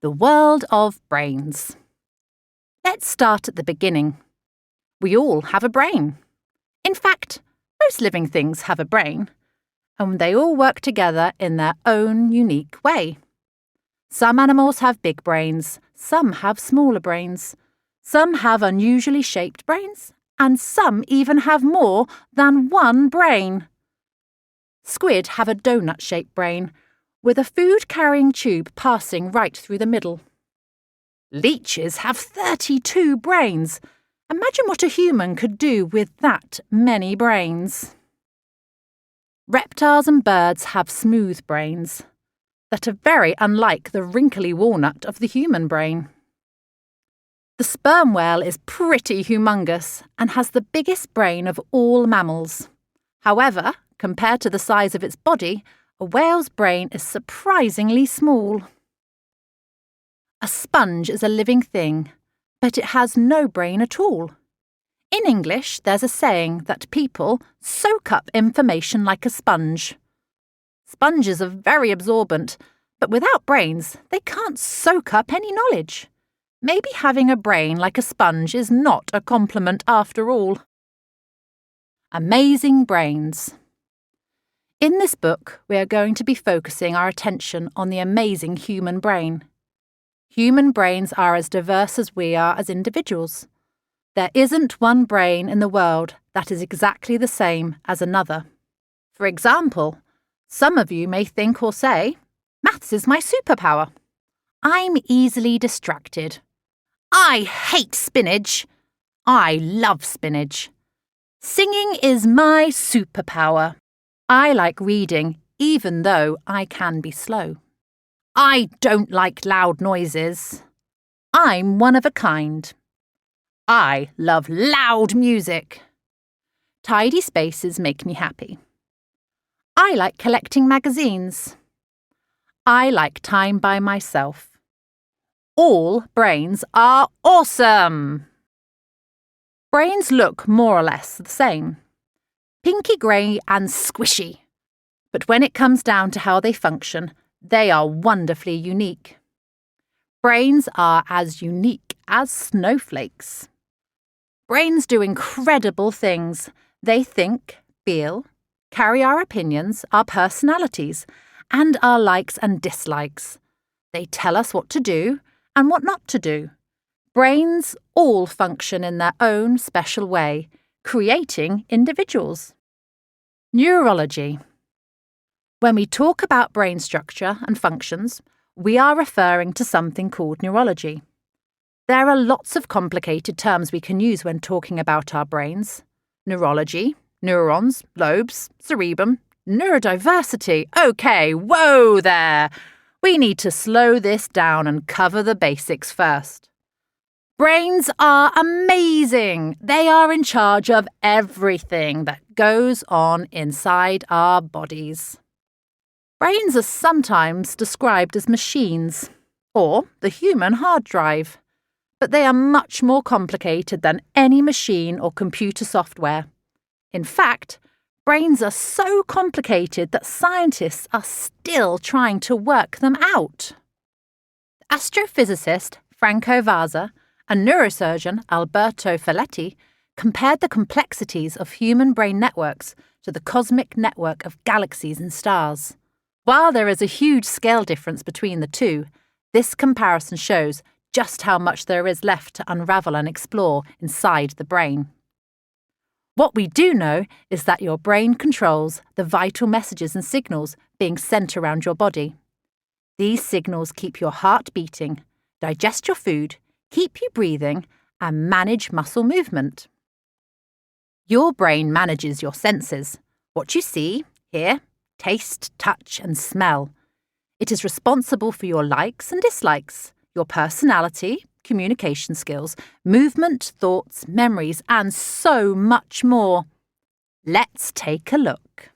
The world of brains. Let's start at the beginning. We all have a brain. In fact, most living things have a brain, and they all work together in their own unique way. Some animals have big brains, some have smaller brains, some have unusually shaped brains, and some even have more than one brain. Squid have a donut-shaped brain, with a food-carrying tube passing right through the middle. Leeches have 32 brains. Imagine what a human could do with that many brains. Reptiles and birds have smooth brains that are very unlike the wrinkly walnut of the human brain. The sperm whale is pretty humongous and has the biggest brain of all mammals. However, compared to the size of its body, a whale's brain is surprisingly small. A sponge is a living thing, but it has no brain at all. In English, there's a saying that people soak up information like a sponge. Sponges are very absorbent, but without brains, they can't soak up any knowledge. Maybe having a brain like a sponge is not a compliment after all. Amazing brains. In this book, we are going to be focusing our attention on the amazing human brain. Human brains are as diverse as we are as individuals. There isn't one brain in the world that is exactly the same as another. For example, some of you may think or say, "Maths is my superpower. I'm easily distracted. I hate spinach. I love spinach. Singing is my superpower. I like reading, even though I can be slow. I don't like loud noises. I'm one of a kind. I love loud music. Tidy spaces make me happy. I like collecting magazines. I like time by myself. All brains are awesome!" Brains look more or less the same. Pinky grey and squishy. But when it comes down to how they function, they are wonderfully unique. Brains are as unique as snowflakes. Brains do incredible things. They think, feel, carry our opinions, our personalities, and our likes and dislikes. They tell us what to do and what not to do. Brains all function in their own special way, creating individuals. Neurology. When we talk about brain structure and functions, we are referring to something called neurology. There are lots of complicated terms we can use when talking about our brains. Neurology, neurons, lobes, cerebrum, neurodiversity. Okay, whoa there! We need to slow this down and cover the basics first. Brains are amazing. They are in charge of everything that goes on inside our bodies. Brains are sometimes described as machines, or the human hard drive, but they are much more complicated than any machine or computer software. In fact, brains are so complicated that scientists are still trying to work them out. Astrophysicist Franco Vaza and neurosurgeon Alberto Feletti compared the complexities of human brain networks to the cosmic network of galaxies and stars. While there is a huge scale difference between the two, this comparison shows just how much there is left to unravel and explore inside the brain. What we do know is that your brain controls the vital messages and signals being sent around your body. These signals keep your heart beating, digest your food, keep you breathing, and manage muscle movement. Your brain manages your senses, what you see, hear, taste, touch, and smell. It is responsible for your likes and dislikes, your personality, communication skills, movement, thoughts, memories, and so much more. Let's take a look.